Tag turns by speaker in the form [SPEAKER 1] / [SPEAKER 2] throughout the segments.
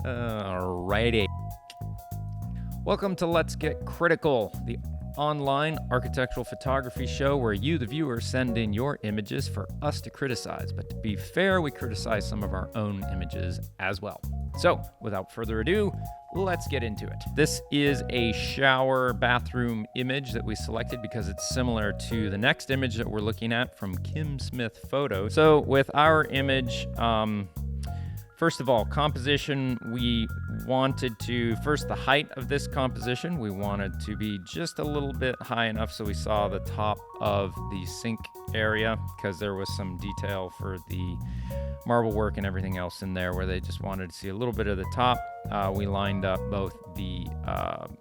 [SPEAKER 1] Alrighty. Welcome to Let's Get Critical, the online architectural photography show where you, the viewer, send in your images for us to criticize. But to be fair, we criticize some of our own images as well. So, without further ado, let's get into it. This is a shower bathroom image that we selected because it's similar to the next image that we're looking at from Kim Smith Photo. So, with our image, first of all, composition, we wanted to, first the height of this composition, we wanted to be just a little bit high enough so we saw the top of the sink area because there was some detail for the marble work and everything else in there where they just wanted to see a little bit of the top. We lined up both the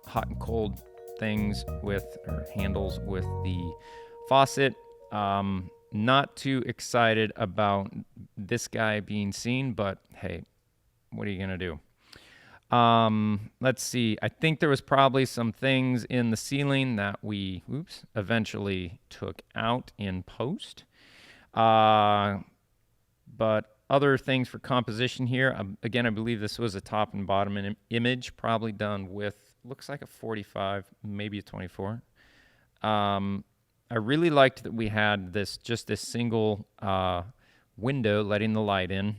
[SPEAKER 1] hot and cold things with, or handles with the faucet. Not too excited about this guy being seen, but hey, what are you gonna do? Let's see. I think there was probably some things in the ceiling that we, eventually took out in post. But other things for composition here. Again, I believe this was a top and bottom image, probably done with, looks like a 45, maybe a 24. I really liked that we had this single window letting the light in.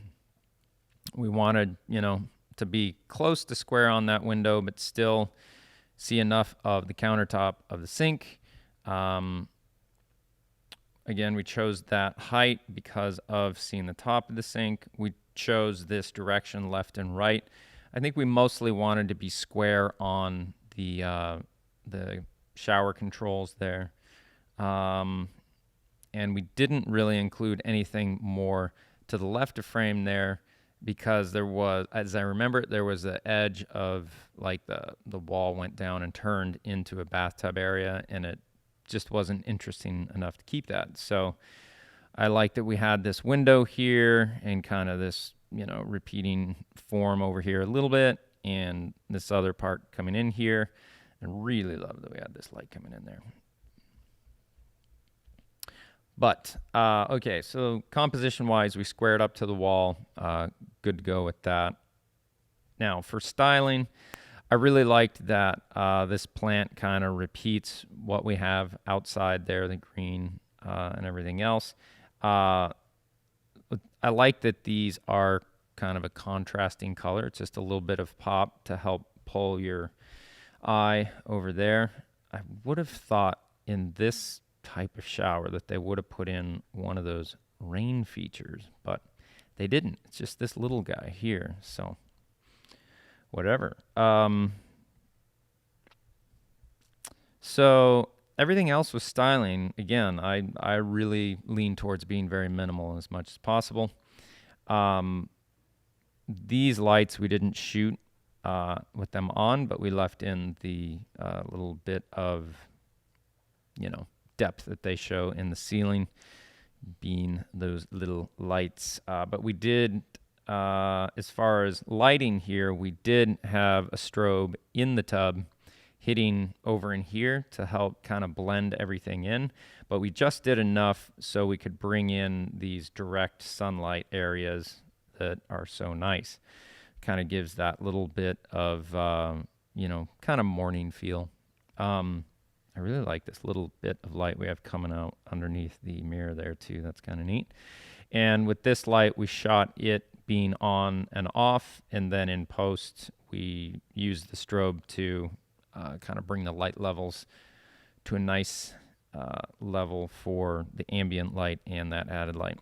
[SPEAKER 1] We wanted, to be close to square on that window, but still see enough of the countertop of the sink. Again, we chose that height because of seeing the top of the sink. We chose this direction, left and right. I think we mostly wanted to be square on the shower controls there. And we didn't really include anything more to the left of frame there because there was, as I remember, there was the edge of like the wall went down and turned into a bathtub area, and it just wasn't interesting enough to keep that. So I like that we had this window here and kind of this, repeating form over here a little bit, and this other part coming in here, and really love that we had this light coming in there. But, okay, so composition-wise, we squared up to the wall. Good to go with that. Now, for styling, I really liked that this plant kind of repeats what we have outside there, the green and everything else. I like that these are kind of a contrasting color. It's just a little bit of pop to help pull your eye over there. I would have thought in this type of shower that they would have put in one of those rain features, but they didn't. It's just this little guy here, so whatever. So everything else was styling. Again, I really lean towards being very minimal as much as possible. These lights we didn't shoot with them on, but we left in the little bit of, depth that they show in the ceiling, being those little lights. But we did, as far as lighting here, we did have a strobe in the tub hitting over in here to help kind of blend everything in. But we just did enough so we could bring in these direct sunlight areas that are so nice. Kind of gives that little bit of, kind of morning feel. I really like this little bit of light we have coming out underneath the mirror there too. That's kind of neat. And with this light, we shot it being on and off, and then in post, we used the strobe to kind of bring the light levels to a nice level for the ambient light and that added light.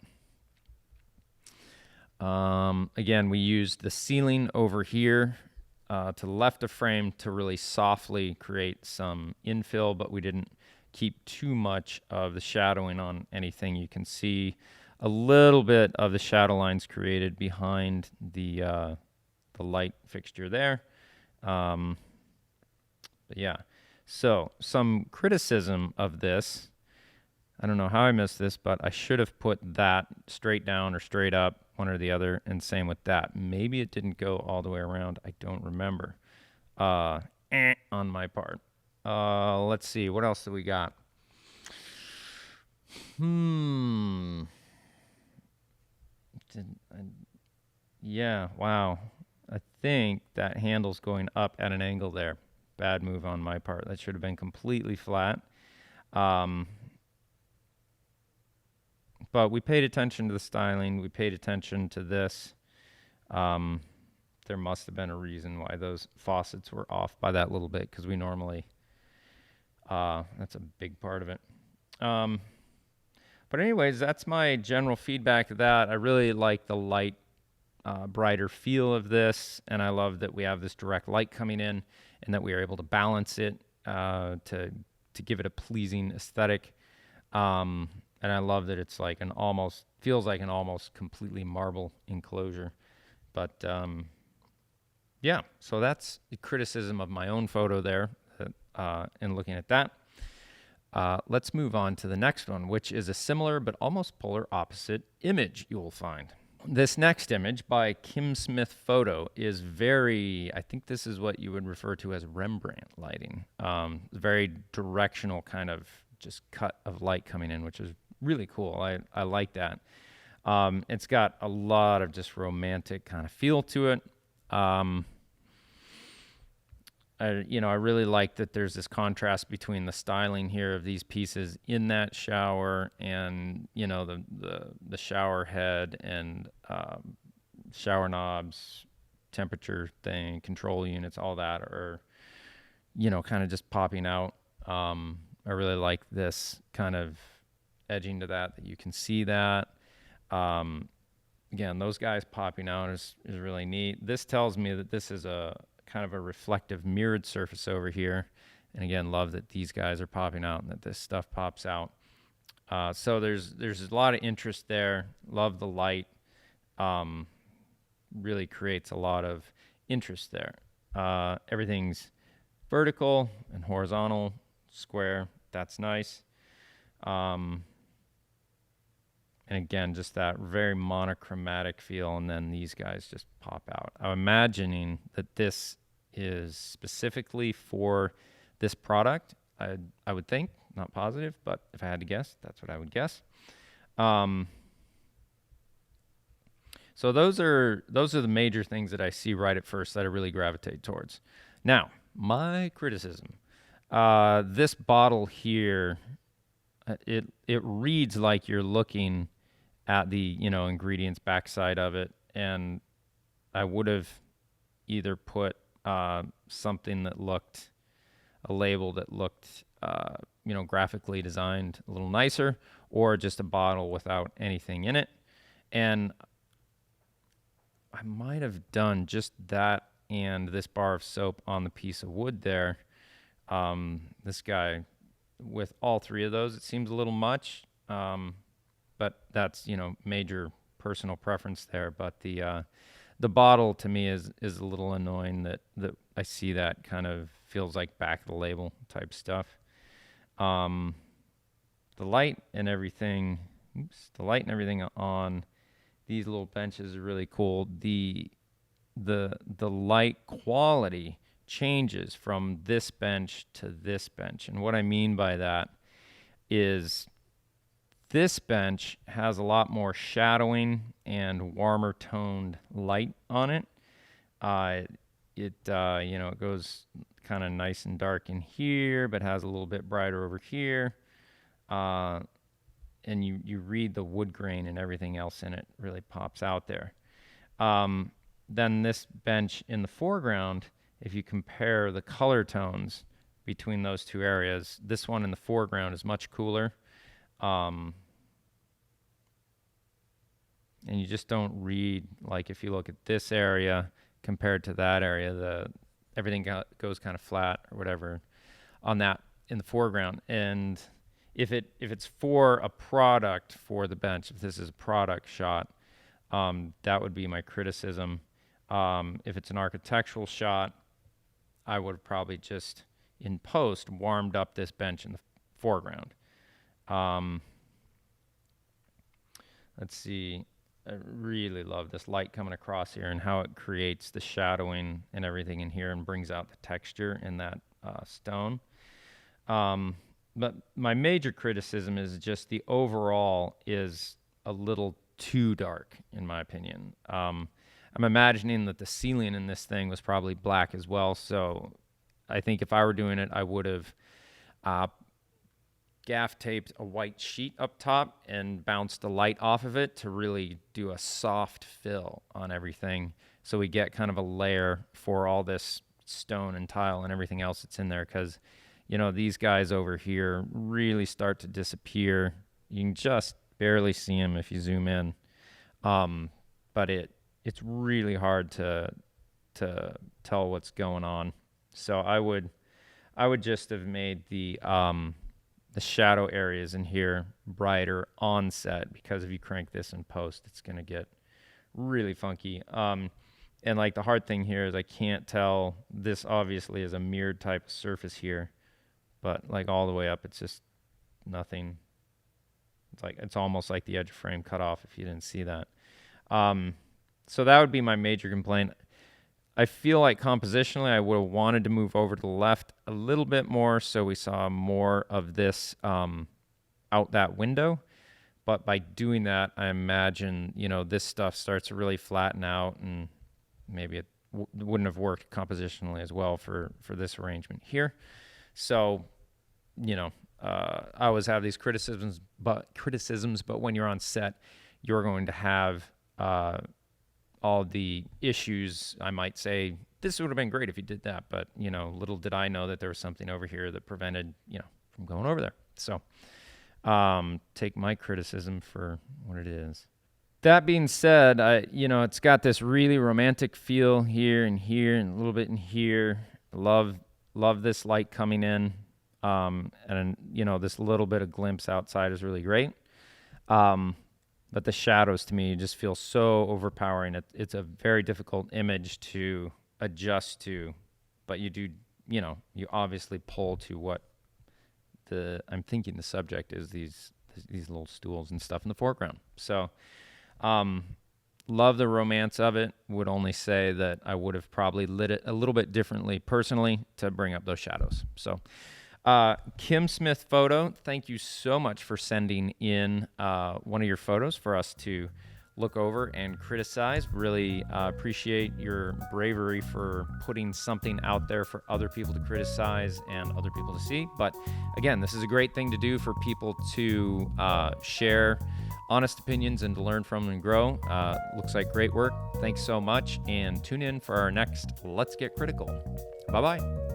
[SPEAKER 1] Again, we used the ceiling over here to the left of frame to really softly create some infill, but we didn't keep too much of the shadowing on anything. You can see a little bit of the shadow lines created behind the light fixture there. But yeah, so some criticism of this. I don't know how I missed this, but I should have put that straight down or straight up, one or the other, and same with that. Maybe it didn't go all the way around. I don't remember on my part. Let's see. What else do we got? Yeah, wow. I think that handle's going up at an angle there. Bad move on my part. That should have been completely flat. Um, but we paid attention to the styling. We paid attention to this. Um, there must have been a reason why those faucets were off by that little bit, because we normally, that's a big part of it. Um, but anyways, that's my general feedback to that. I really like the light, brighter feel of this, and I love that we have this direct light coming in, and that we are able to balance it to give it a pleasing aesthetic. And I love that it's like feels like an almost completely marble enclosure. But yeah, so that's the criticism of my own photo there, in looking at that. Let's move on to the next one, which is a similar but almost polar opposite image you will find. This next image by Kim Smith Photo is I think this is what you would refer to as Rembrandt lighting. Very directional kind of just cut of light coming in, which is really cool. I like that. It's got a lot of just romantic kind of feel to it. I really like that there's this contrast between the styling here of these pieces in that shower and, the shower head and shower knobs, temperature thing, control units, all that are, kind of just popping out. I really like this kind of edging to that you can see that. Again, those guys popping out is really neat. This tells me that this is a kind of a reflective mirrored surface over here. And again, love that these guys are popping out and that this stuff pops out. So there's a lot of interest there. Love the light. Really creates a lot of interest there. Everything's vertical and horizontal, square. That's nice. And again, just that very monochromatic feel, and then these guys just pop out. I'm imagining that this is specifically for this product. I would think, not positive, but if I had to guess, that's what I would guess. So those are the major things that I see right at first that I really gravitate towards. Now, my criticism. This bottle here, it reads like you're looking at the ingredients backside of it, and I would have either put something that looked a label that looked graphically designed a little nicer, or just a bottle without anything in it. And I might have done just that and this bar of soap on the piece of wood there. This guy, with all three of those, it seems a little much. But that's, major personal preference there. But the bottle to me is a little annoying that I see that kind of feels like back of the label type stuff. The light and everything on these little benches are really cool. The light quality changes from this bench to this bench. And what I mean by that is this bench has a lot more shadowing and warmer toned light on it. It goes kind of nice and dark in here, but has a little bit brighter over here. And you read the wood grain and everything else in it really pops out there. Then this bench in the foreground, if you compare the color tones between those two areas, this one in the foreground is much cooler. And you just don't read, like if you look at this area compared to that area, everything goes kind of flat or whatever on that in the foreground. And if it's for a product for the bench, if this is a product shot, that would be my criticism. If it's an architectural shot, I would have probably just in post warmed up this bench in the foreground. Let's see. I really love this light coming across here and how it creates the shadowing and everything in here and brings out the texture in that stone. But my major criticism is just the overall is a little too dark, in my opinion. I'm imagining that the ceiling in this thing was probably black as well. So I think if I were doing it, I would have gaff taped a white sheet up top and bounced the light off of it to really do a soft fill on everything. So we get kind of a layer for all this stone and tile and everything else that's in there. Because, you know, these guys over here really start to disappear. You can just barely see them if you zoom in. But it's really hard to tell what's going on. So I would just have made the shadow areas in here brighter on set, because if you crank this in post, it's going to get really funky. And like the hard thing here is I can't tell, this obviously is a mirrored type of surface here, but like all the way up, it's just nothing. It's almost like the edge frame cut off if you didn't see that. So that would be my major complaint. I feel like compositionally I would have wanted to move over to the left a little bit more so we saw more of this out that window. But by doing that, I imagine, you know, this stuff starts to really flatten out, and maybe it wouldn't have worked compositionally as well for this arrangement here. So, you know, I always have these criticisms, but when you're on set, you're going to have all the issues. I might say, this would have been great if you did that, but, you know, little did I know that there was something over here that prevented, you know, from going over there. So take my criticism for what it is. That being said, you know, it's got this really romantic feel here and a little bit in here. Love this light coming in. And, you know, this little bit of glimpse outside is really great. But the shadows to me just feel so overpowering. It's a very difficult image to adjust to, but you do, you know, you obviously pull to what I'm thinking the subject is, these little stools and stuff in the foreground. So, love the romance of it. Would only say that I would have probably lit it a little bit differently personally to bring up those shadows. So, Kim Smith Photo, thank you so much for sending in one of your photos for us to look over and criticize. Really appreciate your bravery for putting something out there for other people to criticize and other people to see. But again, this is a great thing to do for people to share honest opinions and to learn from and grow. Looks like great work. Thanks so much, and tune in for our next Let's Get Critical. Bye-bye.